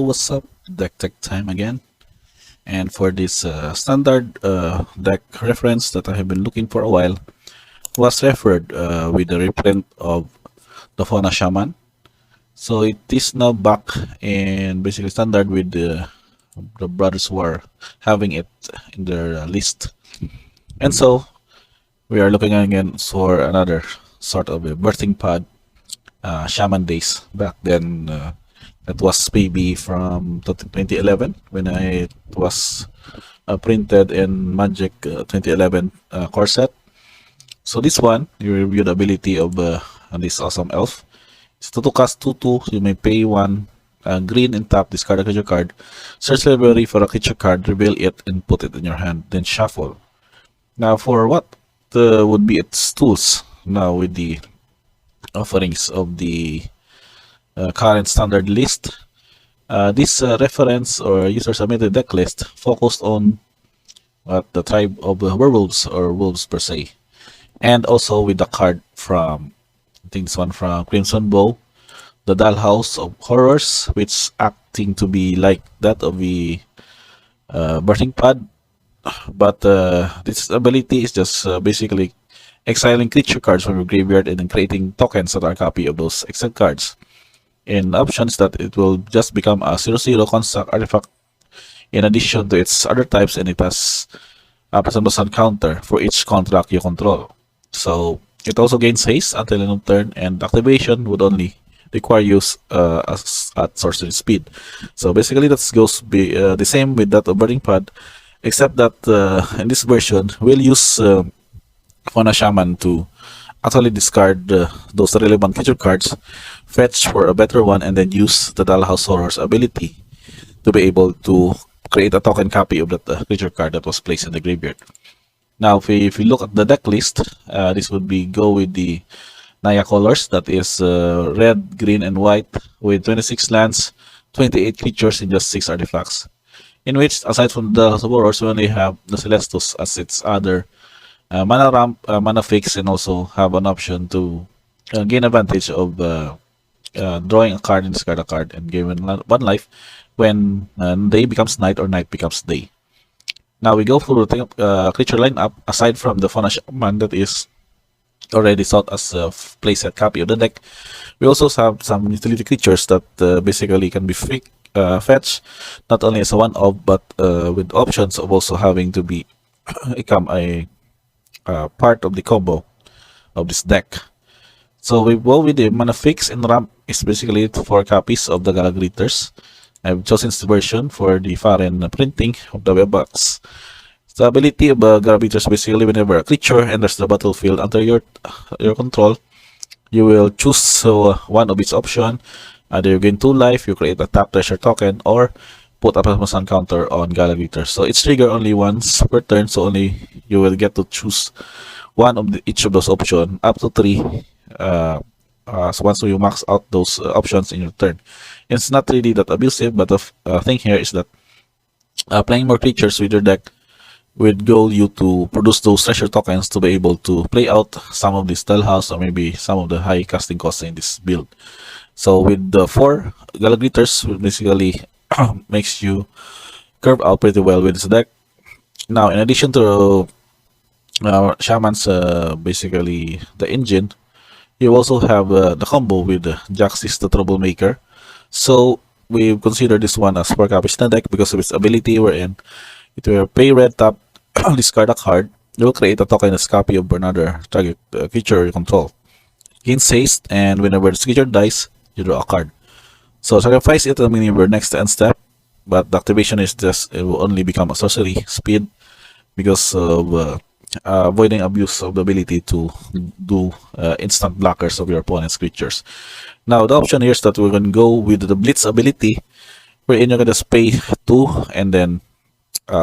what's up? Deck Tech time again. And for this standard deck reference that I have been looking for a while was referred with the reprint of the Fauna Shaman. So it is now back in basically standard with the brothers who are having it in their list. And so we are looking again for another sort of a birthing pod Shaman days back then. That was maybe from 2011 when it was printed in Magic 2011 core set. So this one, you review the ability of this awesome elf. It's to cast 2/2. You may pay one green and tap, discard a creature card. Search library for a creature card, reveal it, and put it in your hand. Then shuffle. Now for what would be its tools now with the offerings of the current standard list. This reference or user submitted deck list focused on the tribe of werewolves or wolves per se, and also with the card from I think this one from Crimson Bow, the Dollhouse of Horrors, which acting to be like that of the birthing pod, but this ability is just basically exiling creature cards from your graveyard and then creating tokens that are a copy of those exiled cards. In options that it will just become a 0/0 construct artifact in addition to its other types, and it has a +1/+1 counter for each contract you control. So it also gains haste until end of turn, and activation would only require use at sorcery speed. So basically that goes be the same with that of Burning Pod, except that in this version we'll use Fauna Shaman to actually discard those relevant creature cards, fetch for a better one, and then use the Dollhouse Horror's ability to be able to create a token copy of that creature card that was placed in the graveyard. Now, if we look at the deck list, this would be go with the Naya colors, that is red, green, and white, with 26 lands, 28 creatures, and just 6 artifacts. In which, aside from the Dollhouse Horrors, we only have the Celestus as its other mana ramp, mana fix, and also have an option to gain advantage of drawing a card and discard a card and gain one life when day becomes night or night becomes day. Now we go through the creature lineup. Aside from the Fauna Shaman that is already thought as a playset copy of the deck, we also have some utility creatures that basically can be fetched not only as a one-of but with options of also having to be become a part of the combo of this deck. So we go with the mana fix and ramp is basically 4 copies of the Galagriters. I've chosen this version for the foreign printing of the web box. The ability of Galagriters basically whenever a creature enters the battlefield under your control, you will choose one of its option. Either you gain 2 life, you create a tap treasure token, or put a +1 counter on Galagriters. So it's trigger only once per turn, so only you will get to choose one of each of those options, up to 3. So once you max out those options in your turn, it's not really that abusive. But the thing here is that playing more creatures with your deck would goal you to produce those treasure tokens to be able to play out some of this Dollhouse or maybe some of the high casting costs in this build. So with the 4 Galagriters, basically makes you curve out pretty well with this deck. Now, in addition to Shaman's basically the engine, you also have the combo with Jaxis the Troublemaker. So we consider this one as 4 copies in the deck because of its ability, wherein it will pay red, tap, discard a card. You will create a token as copy of another target creature you control. Gains haste, and whenever this creature dies, you draw a card. So sacrifice it at your next end step, but the activation is just it will only become a sorcery speed because of avoiding abuse of the ability to do instant blockers of your opponent's creatures. Now the option here is that we're going to go with the Blitz ability, wherein you're going to just pay 2 and then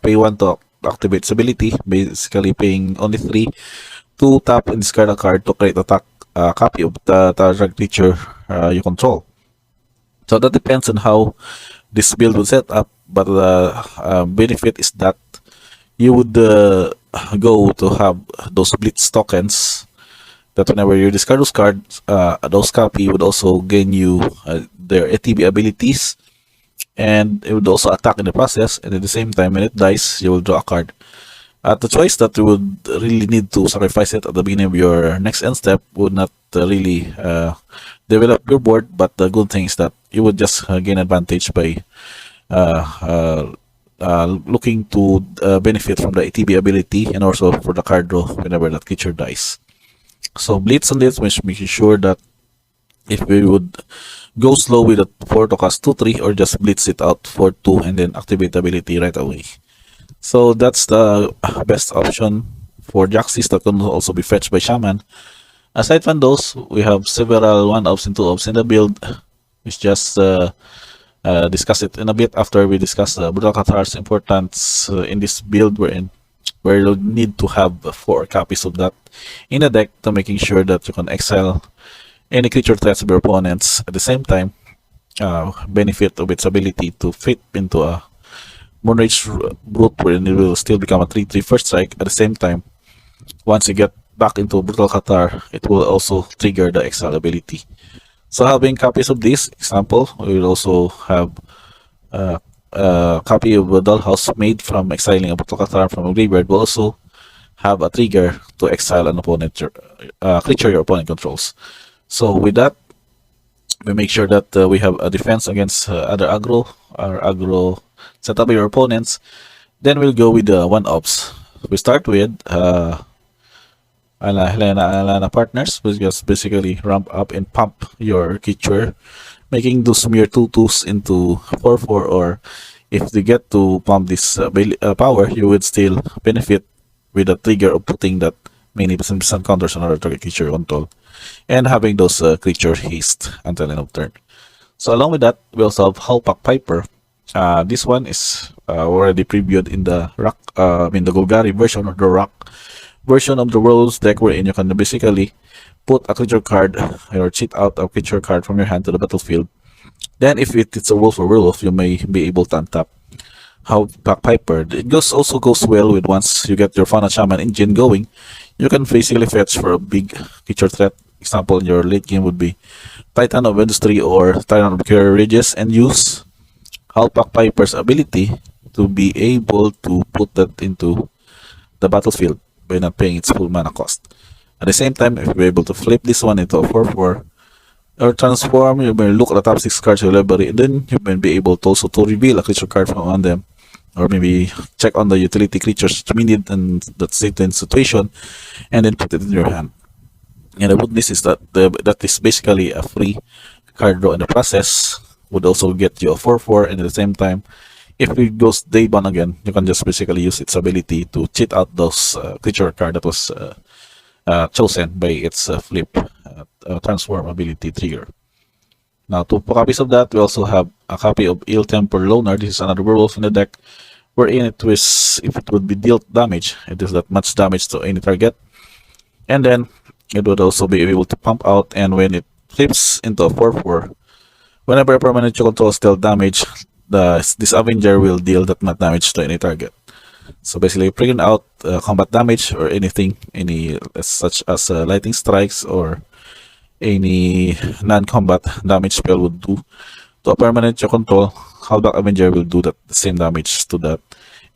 pay 1 to activate its ability, basically paying only 3 to tap and discard a card to create a copy of the target creature you control. So that depends on how this build will set up, but the benefit is that you would go to have those Blitz tokens that whenever you discard those cards, those copy would also gain you their ATB abilities and it would also attack in the process. And at the same time, when it dies, you will draw a card. The choice that you would really need to sacrifice it at the beginning of your next end step would not really develop your board, but the good thing is that you would just gain advantage by uh, uh, looking to benefit from the ATB ability and also for the card draw whenever that creature dies. So Blitz on this, which making sure that if we would go slow with a 4 to cast 2-3 or just Blitz it out for 2 and then activate the ability right away. So that's the best option for Jaxis that can also be fetched by Shaman. Aside from those, we have several 1-ups and 2-ups in the build. We just discuss it in a bit after we discuss the Brutal Catar's importance in this build we're in, where you need to have 4 copies of that in the deck to making sure that you can exile any creature threats of your opponents at the same time benefit of its ability to fit into a Moonrage Brute wherein it will still become a 3/3 first strike. At the same time, once you get back into Brutal Qatar, it will also trigger the exile ability. So having copies of this, example, we will also have a copy of a Dollhouse made from exiling a Brutal Qatar from a graveyard will also have a trigger to exile an opponent, creature your opponent controls. So with that, we make sure that we have a defense against other aggro or aggro setup by your opponents. Then we'll go with the 1-ups. We start with Helena Partners, which just basically ramp up and pump your creature, making those mere 2/2s into 4/4, or if they get to pump this power, you would still benefit with the trigger of putting that many percent counters on other target creature control and having those creature haste until end of turn. So along with that, we also have Halpak Piper. This one is already previewed in the rock, in the Golgari version or the rock version of the World's deck, wherein you can basically put a creature card or cheat out a creature card from your hand to the battlefield. Then, if it's a wolf or werewolf, you may be able to untap Halpak Piper. It also goes well with once you get your Fauna Shaman engine going, you can basically fetch for a big creature threat. Example in your late game would be Titan of Industry or Titan of Courageous, and use Halpak Piper's ability to be able to put that into the battlefield by not paying its full mana cost. At the same time, if you're able to flip this one into a 4/4 or transform, you may look at the top 6 cards of your library, and then you may be able to also to reveal a creature card from on them, or maybe check on the utility creatures we need in that certain situation, and then put it in your hand. And the goodness is that that is basically a free card draw in the process. Would also get you a 4/4, and at the same time, if it goes day one again, you can just basically use its ability to cheat out those creature card that was chosen by its flip transform ability trigger. Now, 2 copies of that. We also have a copy of Ill Temper Loner. This is another werewolf in the deck, wherein it was, if it would be dealt damage, it is that much damage to any target, and then it would also be able to pump out. And when it flips into a 4/4, whenever a permanent you control dealt damage, this Avenger will deal that much damage to any target. So basically, bringing out combat damage or anything, any such as lightning strikes or any non-combat damage spell would do to a permanent you control, Halpak Avenger will do that the same damage to that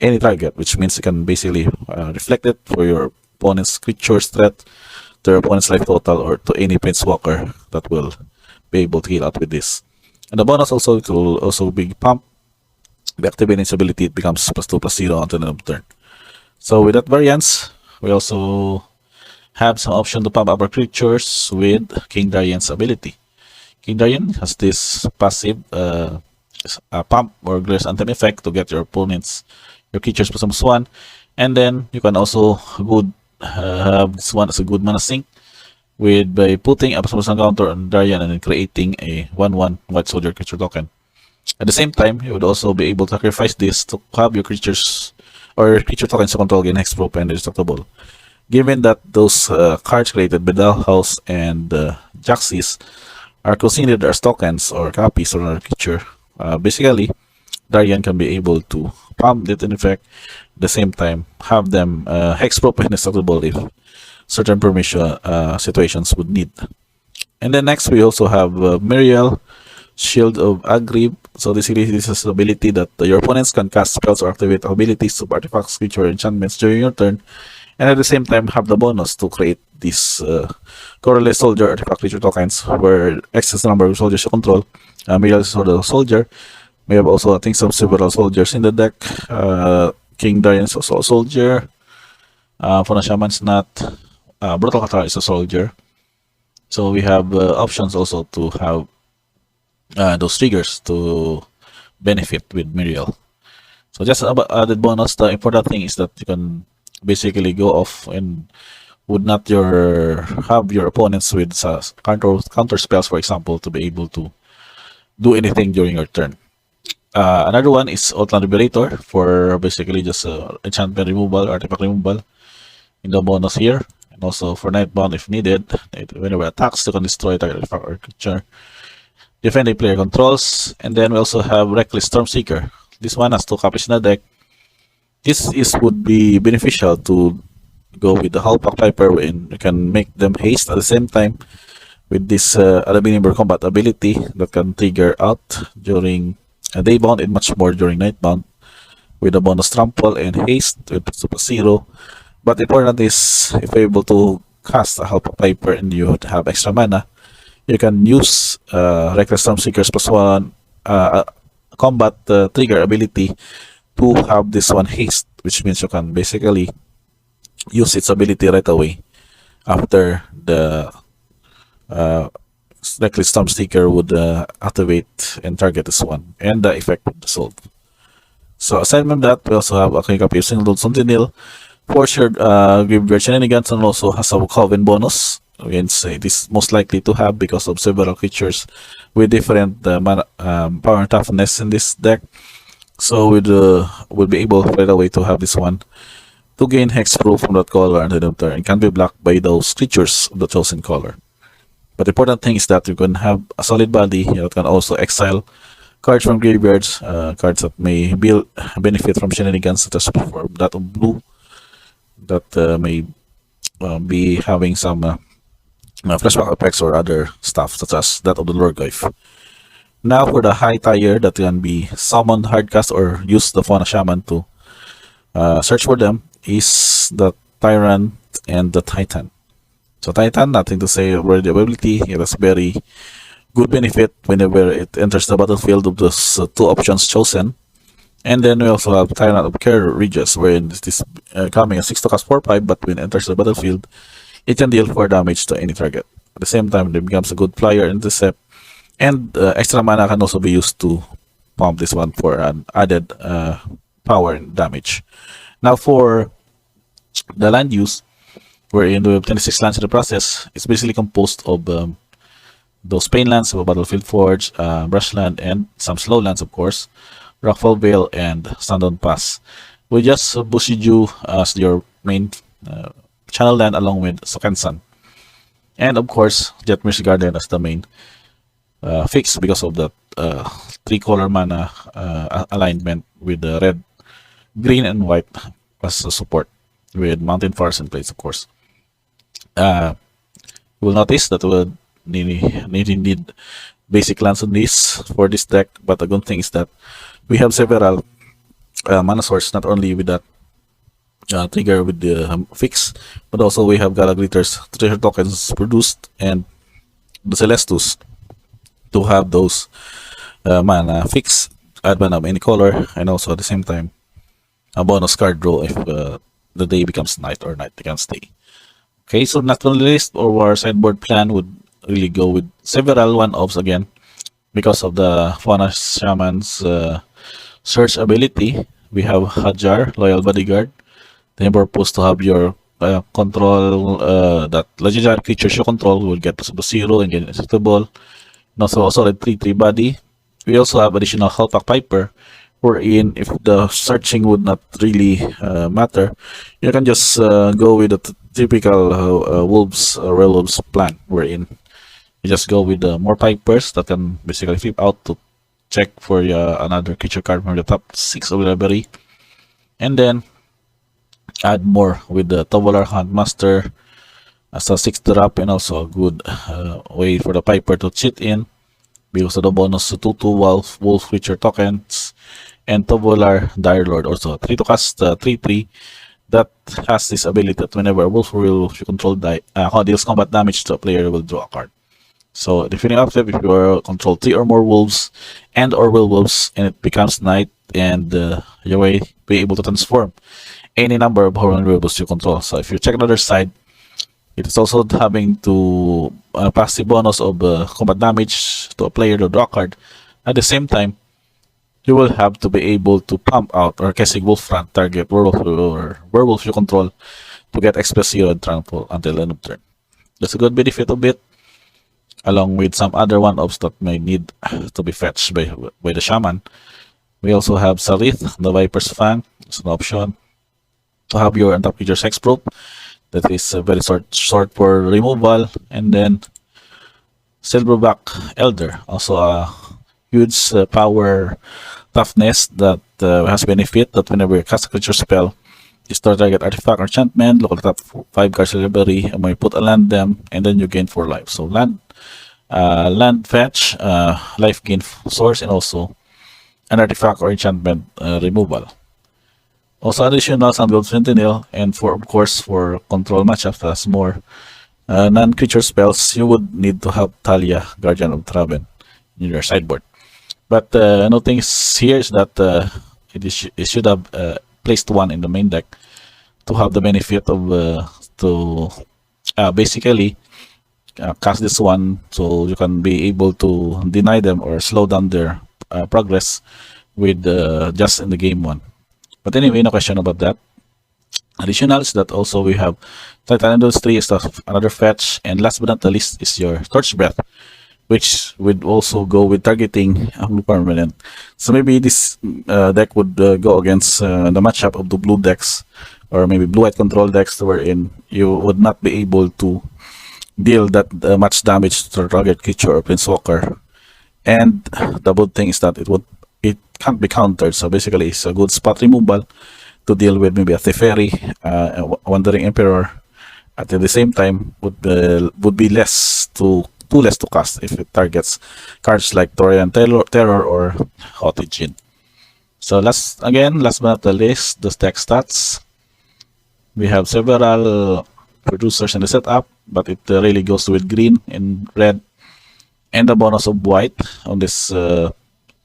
any target, which means you can basically reflect it for your opponent's creature's threat, to your opponent's life total, or to any Planeswalker that will be able to heal out with this. And the bonus also, it will also be pump. By activating its ability, it becomes +2/+0 until the end of turn. So with that variance, we also have some option to pump our creatures with King Darian's ability. King Darian has this passive pump or Glares Anthem effect to get your opponents, your creatures +1, and then you can also have this one as a good mana sink with by putting a +1 counter on Darian and then creating a 1/1 White Soldier creature token. At the same time, you would also be able to sacrifice this to have your creatures or creature tokens to control again hexproof and indestructible. Given that those cards created by Dollhouse and Jaxis are considered as tokens or copies of another creature, basically, Darian can be able to pump it in effect, at the same time have them hexproof and indestructible if certain permission situations would need. And then next we also have Miriel, Shield of Agrib. So basically, this is the ability that your opponents can cast spells or activate abilities of artifacts, creature, enchantments during your turn, and at the same time have the bonus to create these colorless soldier artifact creature tokens where excess number of soldiers you control. Mirrors for the soldier. We have also, I think, some several soldiers in the deck. King Darian is also a soldier. For the Shaman's not. Brutal Qatar is a soldier. So we have options also to have those triggers to benefit with Miriel. So just about added bonus, the important thing is that you can basically go off and would not have your opponents with counter spells, for example, to be able to do anything during your turn. Another one is Outland Liberator for basically just enchantment removal, artifact removal in the bonus here. And also for Nightbound if needed. Whenever attacks, you can destroy target artifact or creature. Defend a player controls. And then we also have Reckless Stormseeker. This one has 2 copies in the deck. This would be beneficial to go with the Halpak Piper when you can make them haste at the same time with this Aluminium Combat ability that can trigger out during Daybound and much more during Nightbound with a bonus trample and haste with Super Zero. But important is if you're able to cast a Halpak Piper and you have extra mana, you can use Reckless Stormseeker's +1 combat trigger ability to have this one haste, which means you can basically use its ability right away after the Reckless Stormseeker would activate and target this one, and the effect would dissolve. So aside from that, we also have a quick copy of Single Sentinel for sure. Graveyard Shenanigans and also has a Coven bonus. Against it is most likely to have because of several creatures with different power and toughness in this deck. So we'll be able right away to have this one to gain hexproof from that color and the turn. It can be blocked by those creatures of the chosen color. But the important thing is that you can have a solid body that can also exile cards from graveyards, cards that may benefit from shenanigans, such as for that of blue, that may be having some flashback effects or other stuff, such as that of the Lorgoyf. Now for the high tier that can be summoned, hardcast, or use the Fauna Shaman to search for them is the Tyrant and the Titan. So Titan, nothing to say about the ability. It has very good benefit whenever it enters the battlefield of those 2 options chosen. And then we also have Tyrant of Care Regis, wherein it is coming at 6 to cast 4/5, but when it enters the battlefield, it can deal 4 damage to any target. At the same time, it becomes a good flyer intercept, and extra mana can also be used to pump this one for an added power and damage. Now for the land use, wherein we have 26 lands in the process, it's basically composed of those Pain lands, of Battlefield Forge, Brushland, and some slow lands, of course, Rockfall Vale, and Sundown Pass. We just Bushiju as your main channel land along with Sokensan. And of course, Jetmir's Garden as the main fix because of the 3-color mana alignment with the red, green, and white as support with Mountain Forest in place, of course. You will notice that we'll need basic lands on this for this deck, but the good thing is that we have several mana source, not only with that trigger with the fix, but also we have Galagritter's treasure tokens produced and the Celestus to have those mana fix, add mana of any color, and also at the same time a bonus card draw if the day becomes night or night becomes day. Okay, so not only list or our sideboard plan would really go with several one-offs again because of the Fauna Shaman's search ability. We have Hajar, Loyal Bodyguard. The purpose to have your control that legendary creatures you control will get to 0 and get acceptable. And also a solid 3/3 body. We also have additional Halpak Piper, wherein if the searching would not really matter, you can just go with the typical werewolves plan, wherein you just go with more Pipers that can basically flip out to check for another creature card from the top 6 of the library, and then add more with the Tovolar Huntmaster as a 6th drop, and also a good way for the Piper to cheat in because of the bonus to 2 wolf creature tokens, and Tubular Dire Lord also. 3 to cast 3/3 that has this ability that whenever a wolf will you control deals combat damage to a player, will draw a card. So defeating upstep if you control 3 or more wolves and or will wolves, and it becomes night, and you will be able to transform any number of horror werewolves you control. So if you check the other side, it is also having to pass the bonus of combat damage to a player to draw a card. At the same time, you will have to be able to pump out or casting wolf front target werewolf or werewolf you control to get XP 0 and trample until end of turn. That's a good benefit of it, along with some other one-offs that may need to be fetched by the Shaman. We also have Sarith, the Viper's Fang. It's an option to have your untap creature's hexproof. That is very short for removal. And then Silverback Elder, also a huge power toughness that has benefit that whenever you cast a creature spell, you start target artifact or enchantment, local top 5 cards library, and when you put a land them, and then you gain 4 life. So land fetch, life gain source, and also an artifact or enchantment removal. Also additional Sandgold Sentinel, and for of course for control matchup as more non-creature spells, you would need to have Talia, Guardian of Traven, in your sideboard. But nothing here is that it should have placed one in the main deck to have the benefit of to basically cast this one, so you can be able to deny them or slow down their progress with just in the game one. But anyway, no question about that. Additional is that also we have Titan Industry is another fetch, and last but not the least is your Torch Breath, which would also go with targeting a blue permanent. So maybe this deck would go against the matchup of the blue decks, or maybe blue-white control decks, wherein you would not be able to deal that much damage to the target creature or planeswalker. And the good thing is that it can't be countered, so basically it's a good spot removal to deal with maybe a Teferi, a Wandering Emperor. At the same time, would be less to cast if it targets cards like Torian Terror or Haughty Djinn. So last but not the least, the deck stats. We have several producers in the setup, but it really goes with green and red, and the bonus of white on this.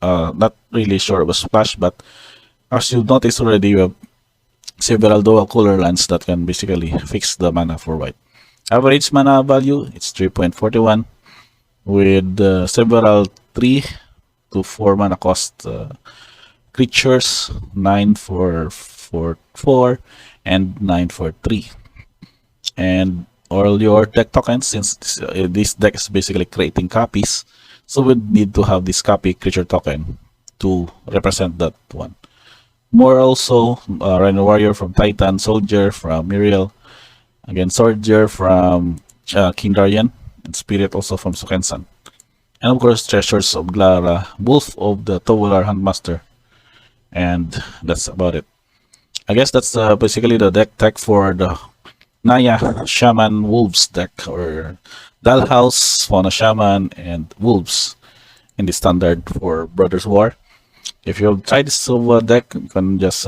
Not really sure of a splash, but as you noticed already, you have several dual color lands that can basically fix the mana for white. Average mana value, it's 3.41 with several 3 to 4 mana cost creatures, 9 for 4 and 9 for 3. And all your deck tokens, since this deck is basically creating copies, so we need to have this copy creature token to represent that one. More also, Rhino Warrior from Titan, Soldier from Muriel, again Soldier from King Darian, and Spirit also from Sukensan. And of course, Treasures of Glara, Wolf of the Towalar Handmaster, and that's about it. I guess that's basically the deck tech for the Naya Shaman Wolves deck, or Dollhouse, Fauna Shaman, and Wolves in the standard for Brothers War. If you've tried this deck, you can just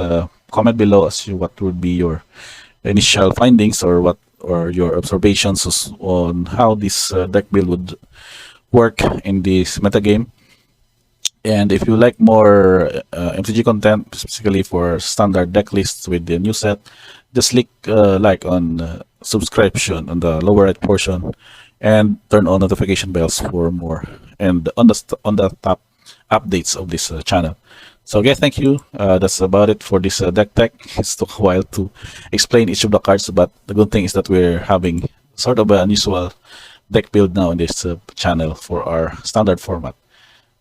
comment below as to what would be your initial findings, or your observations on how this deck build would work in this metagame. And if you like more MTG content, specifically for standard deck lists with the new set, just click like on subscription on the lower right portion, and turn on notification bells for more and on the top updates of this channel. So okay, thank you. That's about it for this deck tech. It took a while to explain each of the cards, but the good thing is that we're having sort of an unusual deck build now in this channel for our standard format.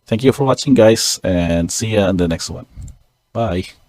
Thank you for watching, guys, and see you in the next one. Bye.